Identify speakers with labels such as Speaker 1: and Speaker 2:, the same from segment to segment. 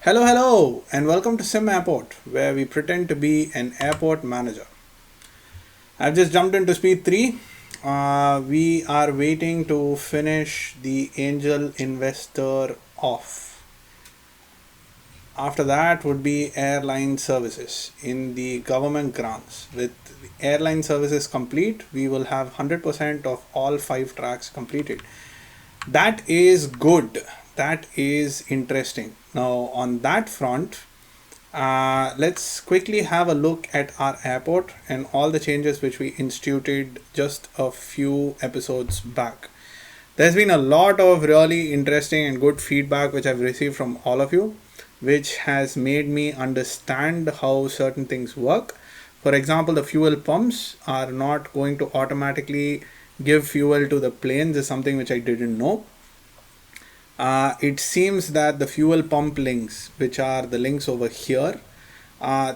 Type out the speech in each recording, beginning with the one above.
Speaker 1: Hello, and welcome to Sim Airport, where we pretend to be an airport manager. I've just jumped into speed 3. We are waiting to finish the angel investor off. After that would be airline services in the government grants. With airline services complete, we will have 100% of all 5 tracks completed. That is good. That is interesting. Now, on that front, let's quickly have a look at our airport and all the changes which we instituted just a few episodes back. There's been a lot of really interesting and good feedback which I've received from all of you, which has made me understand how certain things work. For example, the fuel pumps are not going to automatically give fuel to the planes, is something which I didn't know. It seems that the fuel pump links, which are the links over here,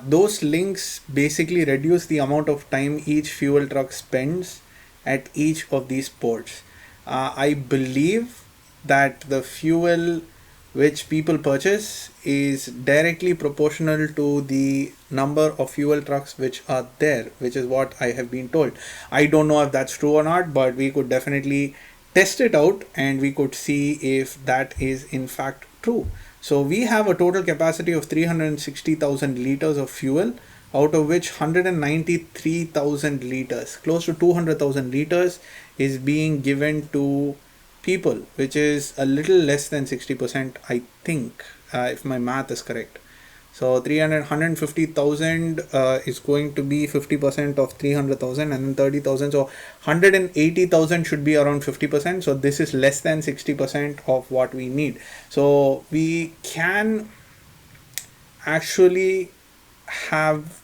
Speaker 1: those links basically reduce the amount of time each fuel truck spends at each of these ports. I believe that the fuel which people purchase is directly proportional to the number of fuel trucks which are there, which is what I have been told. I don't know if that's true or not, but we could definitely test it out and we could see if that is in fact true. So we have a total capacity of 360,000 liters of fuel, out of which 193,000 liters, close to 200,000 liters, is being given to people, which is a little less than 60%, I think, if my math is correct. So 150,000 is going to be 50% of 300,000 and then 30,000. So 180,000 should be around 50%. So this is less than 60% of what we need. So we can actually have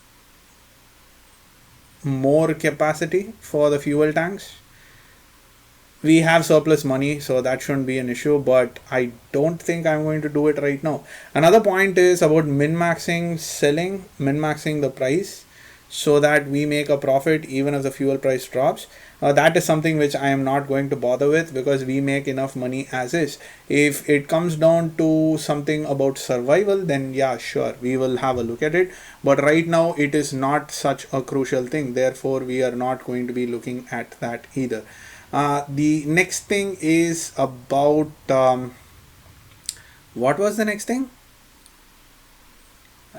Speaker 1: more capacity for the fuel tanks. We have surplus money, so that shouldn't be an issue, but I don't think I'm going to do it right now. Another point is about min-maxing selling, min-maxing the price so that we make a profit even if the fuel price drops. That is something which I am not going to bother with because we make enough money as is. If it comes down to something about survival, then yeah, sure, we will have a look at it. But right now, it is not such a crucial thing. Therefore, we are not going to be looking at that either. The next thing is about what was the next thing?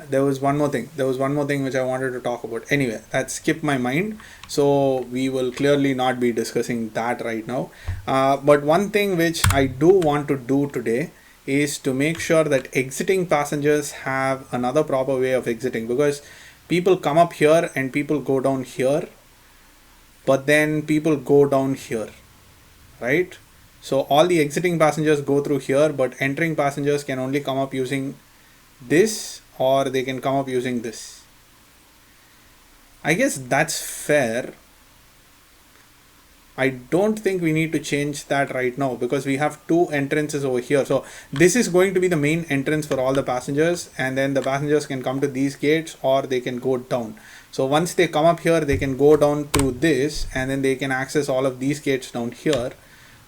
Speaker 1: There was one more thing. There was one more thing which I wanted to talk about. Anyway, that skipped my mind. So we will clearly not be discussing that right now. But one thing which I do want to do today is to make sure that exiting passengers have another proper way of exiting, because people come up here and people go down here, but then people go down here, right? So all the exiting passengers go through here, but entering passengers can only come up using this, or they can come up using this. I guess that's fair. I don't think we need to change that right now because we have two entrances over here. So this is going to be the main entrance for all the passengers, and then the passengers can come to these gates or they can go down. So once they come up here, they can go down through this and then they can access all of these gates down here,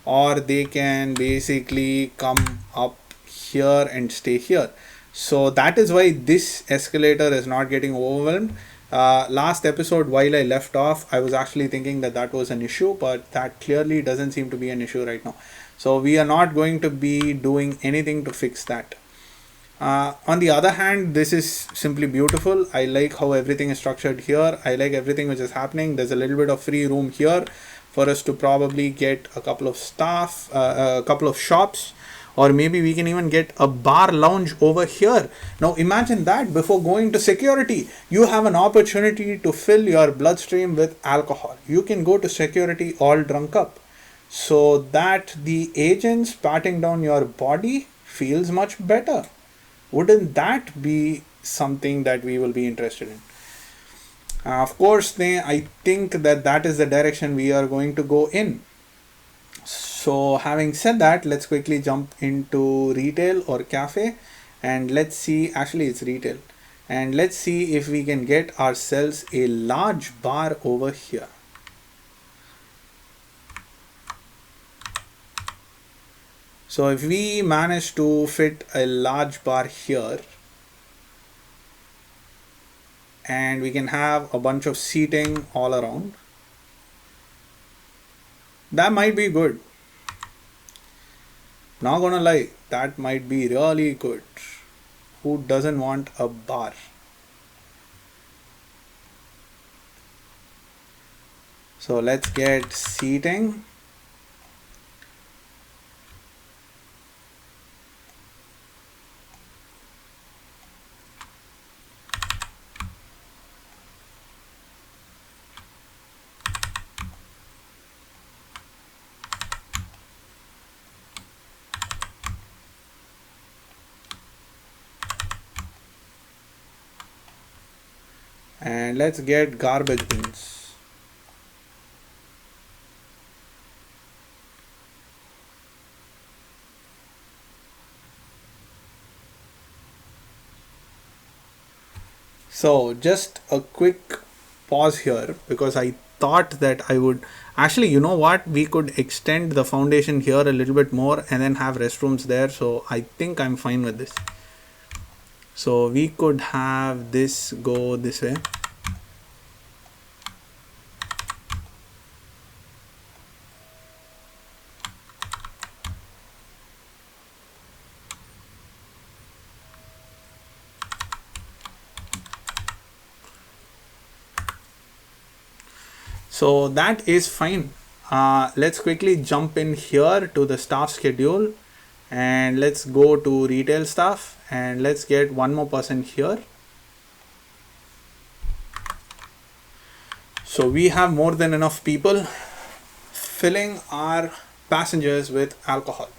Speaker 1: or they can basically come up here and stay here. So that is why this escalator is not getting overwhelmed. Last episode, while I left off, I was actually thinking that that was an issue, but that clearly doesn't seem to be an issue right now. So we are not going to be doing anything to fix that. On the other hand, this is simply beautiful. I like how everything is structured here. I like everything which is happening. There's a little bit of free room here for us to probably get a couple of staff, a couple of shops, or maybe we can even get a bar lounge over here. Now imagine that before going to security, you have an opportunity to fill your bloodstream with alcohol. You can go to security all drunk up, so that the agents patting down your body feels much better. Wouldn't that be something that we will be interested in? Of course, I think that that is the direction we are going to go in. So having said that, let's quickly jump into retail or cafe, and let's see, actually it's retail, and let's see if we can get ourselves a large bar over here. So if we manage to fit a large bar here, and we can have a bunch of seating all around, that might be good. Not gonna lie, that might be really good. Who doesn't want a bar? So let's get seating. And let's get garbage bins. So just a quick pause here, because I thought that I would actually, you know what, we could extend the foundation here a little bit more and then have restrooms there. So I think I'm fine with this. So we could have this go this way. So that is fine. Let's quickly jump in here to the staff schedule, and let's go to retail staff, and let's get one more person here. So we have more than enough people filling our passengers with alcohol.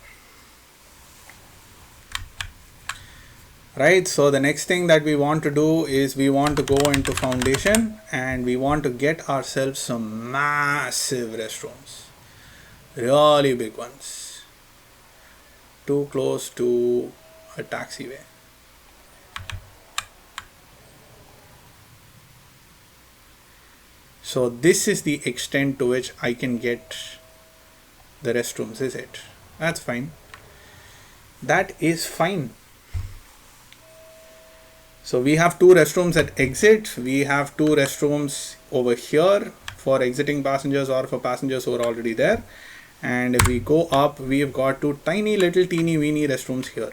Speaker 1: Right, so the next thing that we want to do is we want to go into foundation and we want to get ourselves some massive restrooms, really big ones, too close to a taxiway. So this is the extent to which I can get the restrooms, is it? That's fine. That is fine. So we have two restrooms at exit. We have two restrooms over here for exiting passengers or for passengers who are already there. And if we go up, we've got two tiny little teeny weeny restrooms here.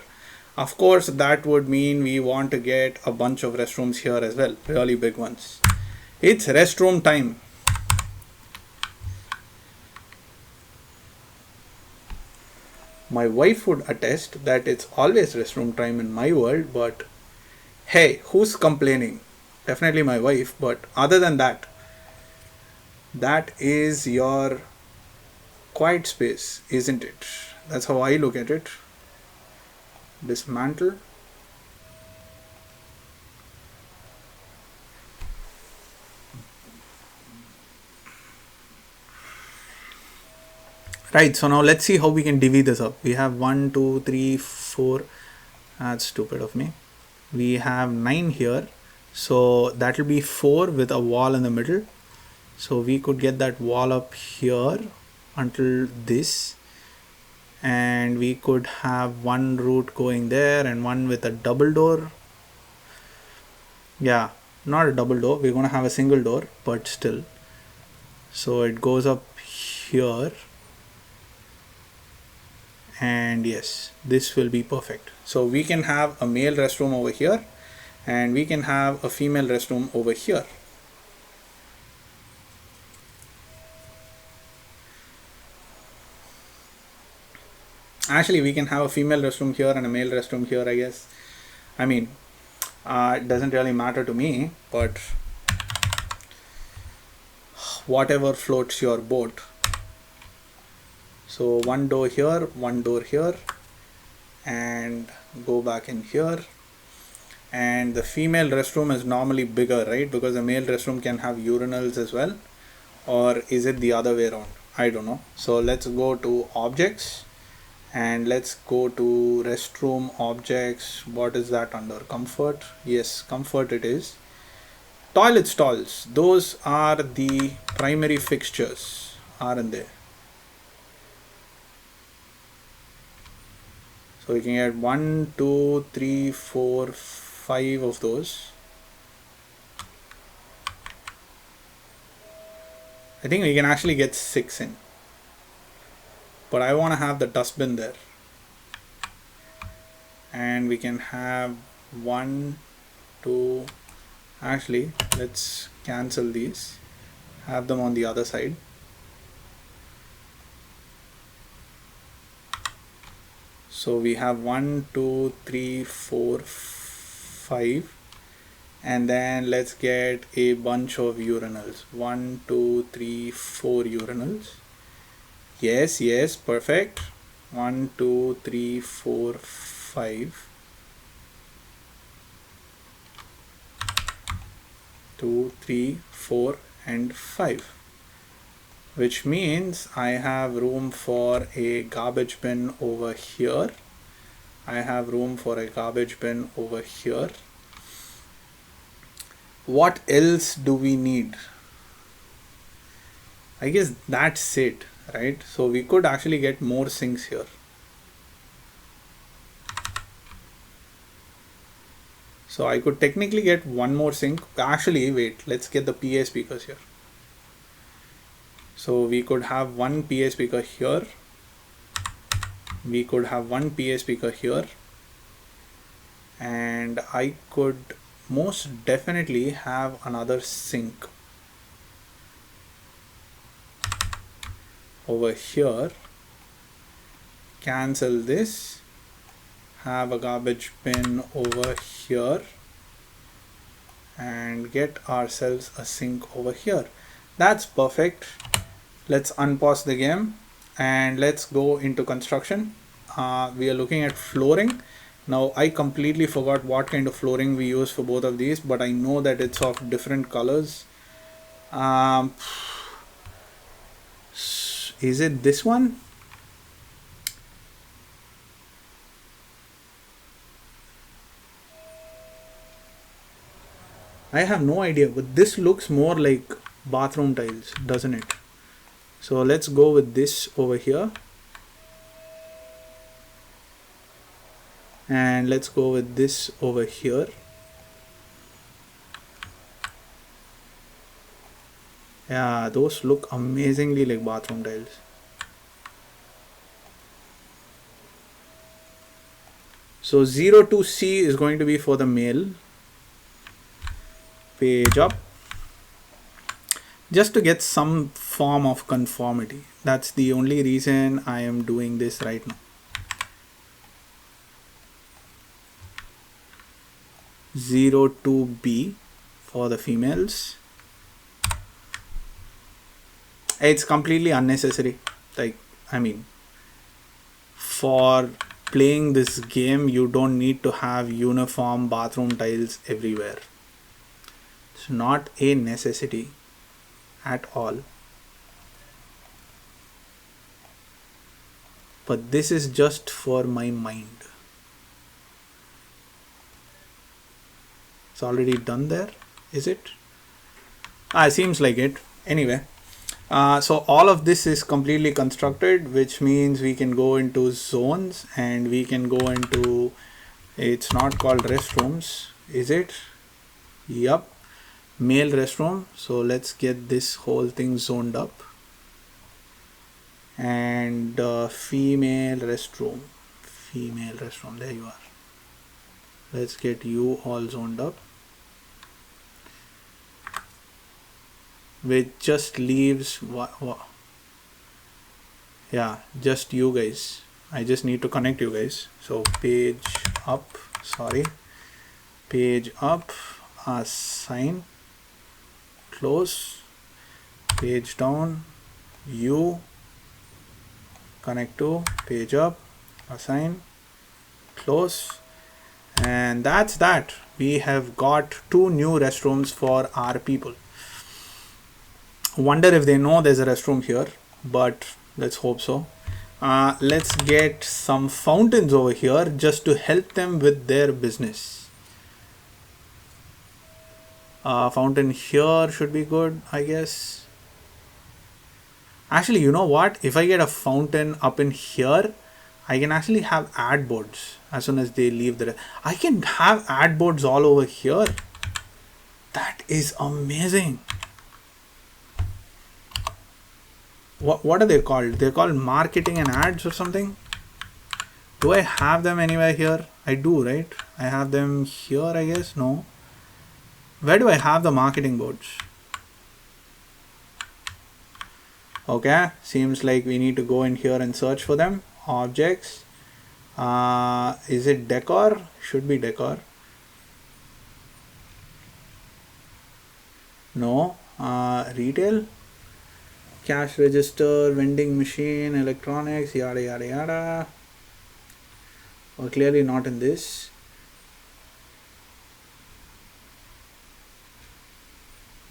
Speaker 1: Of course, that would mean we want to get a bunch of restrooms here as well, really big ones. It's restroom time. My wife would attest that it's always restroom time in my world, but hey, who's complaining? Definitely my wife, but other than that, that is your quiet space, isn't it? That's how I look at it. Dismantle. Right, so now let's see how we can divvy this up. We have 1, 2, 3, 4. That's stupid of me. We have 9 here. So that will be 4 with a wall in the middle. So we could get that wall up here until this. And we could have one route going there and one with a double door. Yeah, not a double door. We're going to have a single door, but still. So it goes up here. And yes, this will be perfect. So we can have a male restroom over here and we can have a female restroom over here. Actually, we can have a female restroom here and a male restroom here, I guess. I mean, it doesn't really matter to me, but whatever floats your boat. So one door here, one door here, and go back in here. And the female restroom is normally bigger, right? Because the male restroom can have urinals as well. Or is it the other way around? I don't know. So let's go to objects and let's go to restroom objects. What is that under? Comfort. Yes, comfort it is. Toilet stalls. Those are the primary fixtures, aren't they? So we can get 1, 2, 3, 4, 5 of those. I think we can actually get 6 in. But I want to have the dustbin there. And we can have 1, 2. Actually, let's cancel these. Have them on the other side. So we have 1, 2, 3, 4, 5. And then let's get a bunch of urinals. 1, 2, 3, 4 urinals. Yes, yes, perfect. 1, 2, 3, 4, 5. 2, 3, 4, and 5. Which means I have room for a garbage bin over here. I have room for a garbage bin over here. What else do we need? I guess that's it, right? So we could actually get more sinks here. So I could technically get one more sink. Actually, wait, let's get the PA speakers here. So we could have one PA speaker here. We could have one PA speaker here. And I could most definitely have another sink over here. Cancel this. Have a garbage bin over here. And get ourselves a sink over here. That's perfect. Let's unpause the game and let's go into construction. We are looking at flooring. Now I completely forgot what kind of flooring we use for both of these, but I know that it's of different colors. Is it this one? I have no idea, but this looks more like bathroom tiles, doesn't it? So let's go with this over here. And let's go with this over here. Yeah, those look amazingly like bathroom tiles. So 0 to C is going to be for the male. Page up. Just to get some form of conformity. That's the only reason I am doing this right now. 0 to B for the females. It's completely unnecessary. Like, I mean, for playing this game, you don't need to have uniform bathroom tiles everywhere. It's not a necessity at all. But this is just for my mind. It's already done there, is it? It seems like it. Anyway, so all of this is completely constructed, which means we can go into zones and we can go into, it's not called restrooms, is it? Yup, male restroom. So let's get this whole thing zoned up. And female restroom, there you are. Let's get you all zoned up, which just leaves yeah, just you guys. I just need to connect you guys. So page up, page up, assign, close, page down, you, connect to, page up, assign, close. And that's that. We have got 2 new restrooms for our people. Wonder if they know there's a restroom here, but let's hope so. Let's get some fountains over here just to help them with their business. Fountain here should be good, I guess. Actually, you know what? If I get a fountain up in here, I can actually have ad boards as soon as they leave the. I can have ad boards all over here. That is amazing. What are they called? They're called marketing and ads or something. Do I have them anywhere here? I do, right? I have them here, I guess. No. Where do I have the marketing boards? Okay, seems like we need to go in here and search for them. Objects. Is it decor? Should be decor. No. Retail. Cash register, vending machine, electronics, yada yada yada. Well, clearly not in this.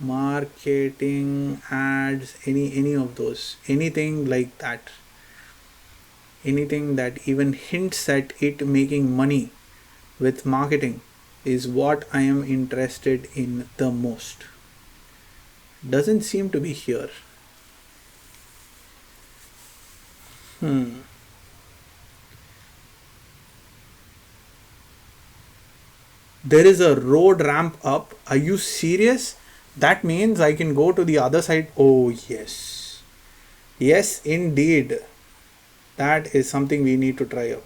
Speaker 1: Marketing, ads, any of those, anything like that, anything that even hints at it making money with marketing is what I am interested in the most. Doesn't seem to be here. There is a road ramp up. Are you serious? That means I can go to the other side. Oh, yes. Yes, indeed. That is something we need to try out.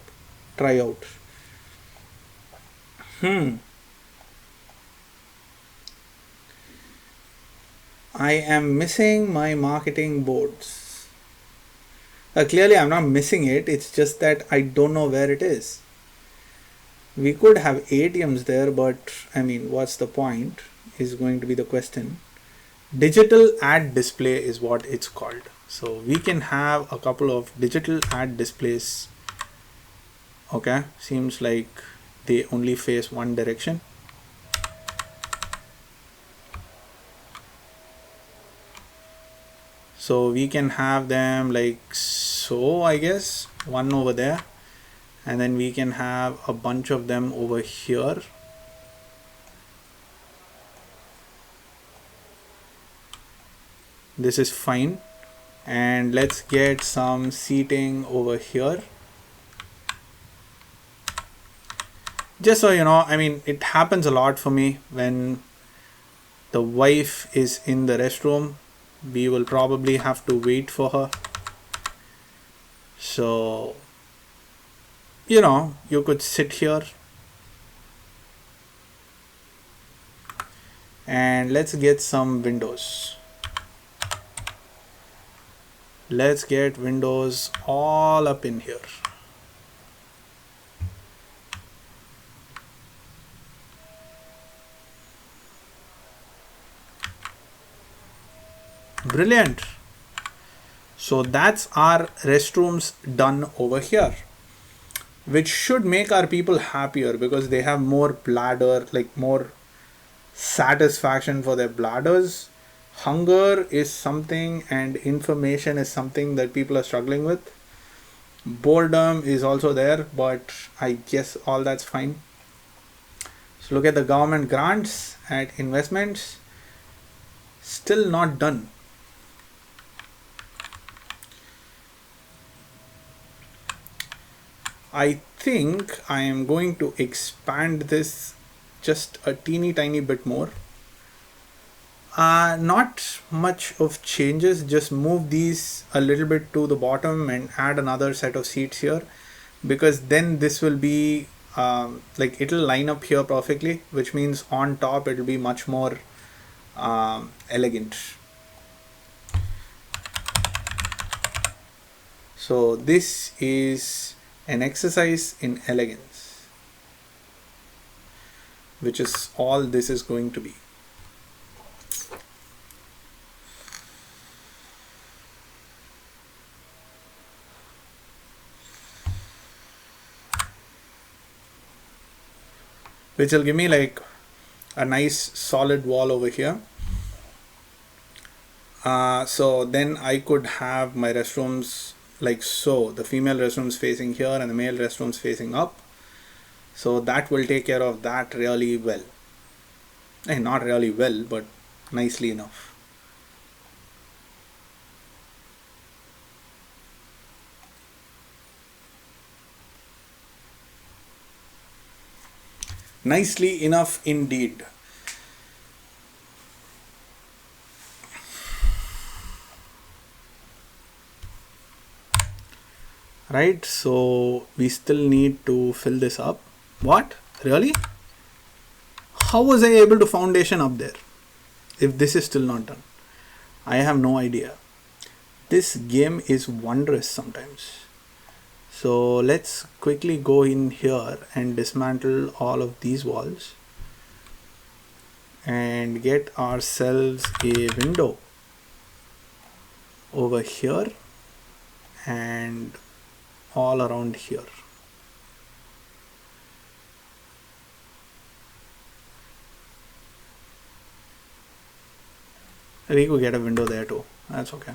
Speaker 1: I am missing my marketing boards. Clearly, I'm not missing it. It's just that I don't know where it is. We could have ATMs there, but I mean, what's the point? Is going to be the question. Digital ad display is what it's called. So we can have a couple of digital ad displays. Okay, seems like they only face one direction. So we can have them like so, I guess, one over there, and then we can have a bunch of them over here. This is fine, and let's get some seating over here. Just so you know, I mean, it happens a lot for me when the wife is in the restroom. We will probably have to wait for her. So, you know, you could sit here. And let's get some windows. Let's get windows all up in here. Brilliant. So that's our restrooms done over here, which should make our people happier because they have more bladder, like more satisfaction for their bladders. Hunger is something and information is something that people are struggling with. Boredom is also there, but I guess all that's fine. So look at the government grants and investments. Still not done. I think I am going to expand this just a teeny tiny bit more. Not much of changes, just move these a little bit to the bottom and add another set of seats here, because then this will be like it'll line up here perfectly, which means on top it'll be much more elegant. So this is an exercise in elegance, which is all this is going to be. Which will give me like a nice solid wall over here. So then I could have my restrooms like so, the female restrooms facing here and the male restrooms facing up. So that will take care of that really well. Not really well, but nicely enough. Nicely enough indeed. Right, so we still need to fill this up. What? Really? How was I able to foundation up there if this is still not done? I have no idea. This game is wondrous sometimes. So let's quickly go in here and dismantle all of these walls and get ourselves a window over here and all around here. We could get a window there too. That's okay.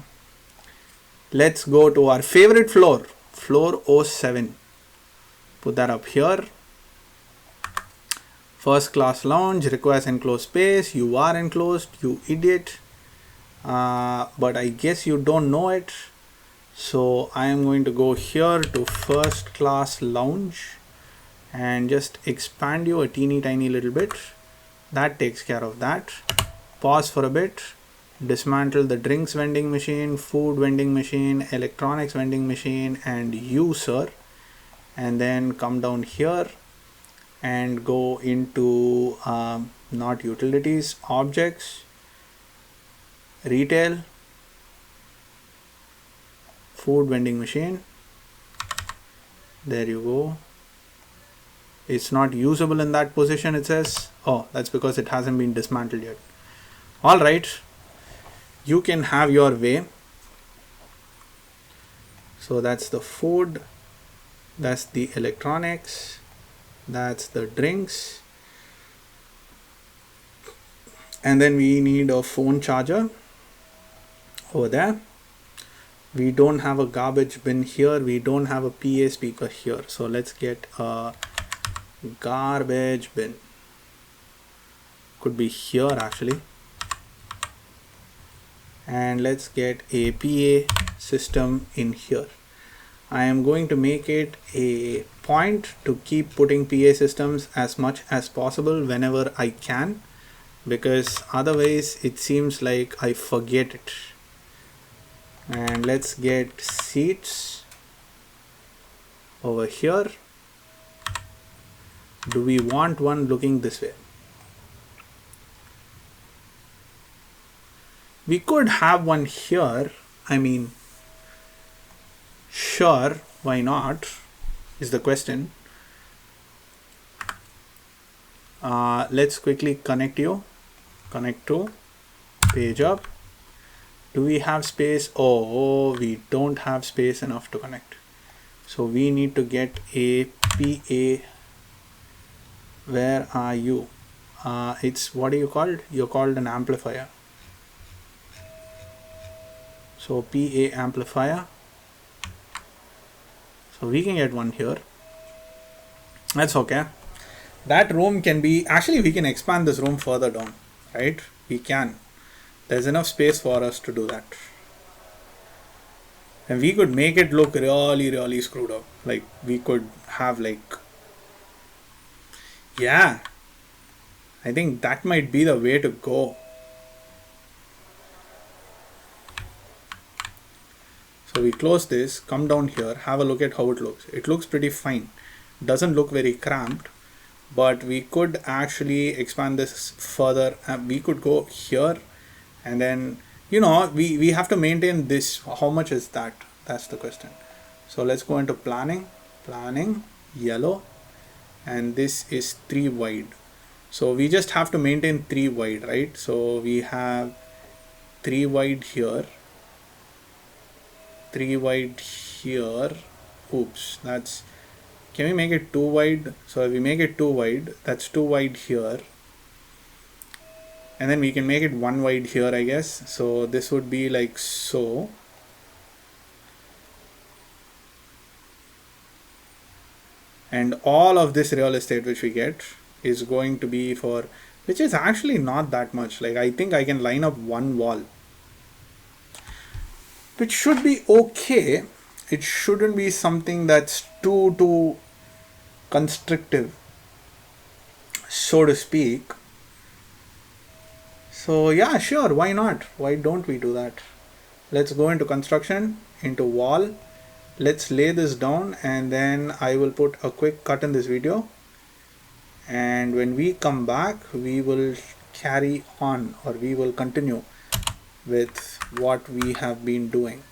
Speaker 1: Let's go to our favorite floor, floor 07. Put that up here. First class lounge requires enclosed space. You are enclosed, you idiot. But I guess you don't know it. So I am going to go here to first class lounge and just expand you a teeny tiny little bit. That takes care of that. Pause for a bit. Dismantle the drinks vending machine, food vending machine, electronics vending machine, and you, sir. And then come down here and go into not utilities, objects, retail, food vending machine. There you go. It's not usable in that position, it says. Oh, that's because it hasn't been dismantled yet. All right, you can have your way. So that's the food, that's the electronics, that's the drinks, and then we need a phone charger over there. We don't have a garbage bin here, we don't have a PA speaker here, so let's get a garbage bin. Could be here actually. And let's get a PA system in here. I am going to make it a point to keep putting PA systems as much as possible whenever I can, because otherwise it seems like I forget it. And let's get seats over here. Do we want one looking this way? We could have one here. I mean, sure, why not, is the question. Let's quickly connect you. Connect to page up. Do we have space? Oh, we don't have space enough to connect. So we need to get a PA. Where are you? It's, what are you called? You're called an amplifier. So PA amplifier. So we can get one here. That's okay. That room can be, actually we can expand this room further down, right? We can. There's enough space for us to do that. And we could make it look really, really screwed up. Like we could have like, yeah, I think that might be the way to go. So we close this, come down here, have a look at how it looks. It looks pretty fine. Doesn't look very cramped, but we could actually expand this further. We could go here, and then, you know, we have to maintain this. How much is that? That's the question. So let's go into planning, yellow, and this is 3 wide. So we just have to maintain 3 wide, right? So we have 3 wide here, 3 wide here. Oops, that's, can we make it 2 wide? So if we make it 2 wide, that's 2 wide here, and then we can make it 1 wide here, I guess. So this would be like so. And all of this real estate which we get is going to be for, which is actually not that much. Like I think I can line up 1 wall, which should be okay. It shouldn't be something that's too constrictive. so to speak. So yeah, sure, why not? Why don't we do that? Let's go into construction, into wall. Let's lay this down, and then I will put a quick cut in this video. And when we come back, we will carry on, or we will continue with what we have been doing.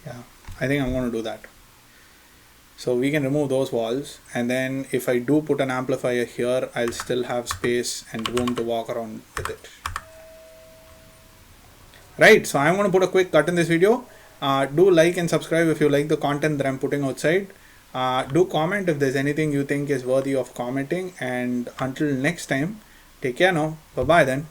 Speaker 1: Yeah, I think I'm going to do that. So we can remove those walls, and then if I do put an amplifier here, I'll still have space and room to walk around with it. Right, so I'm going to put a quick cut in this video. Do like and subscribe if you like the content that I'm putting outside. Do comment if there's anything you think is worthy of commenting, and until next time, take care now. Bye bye then.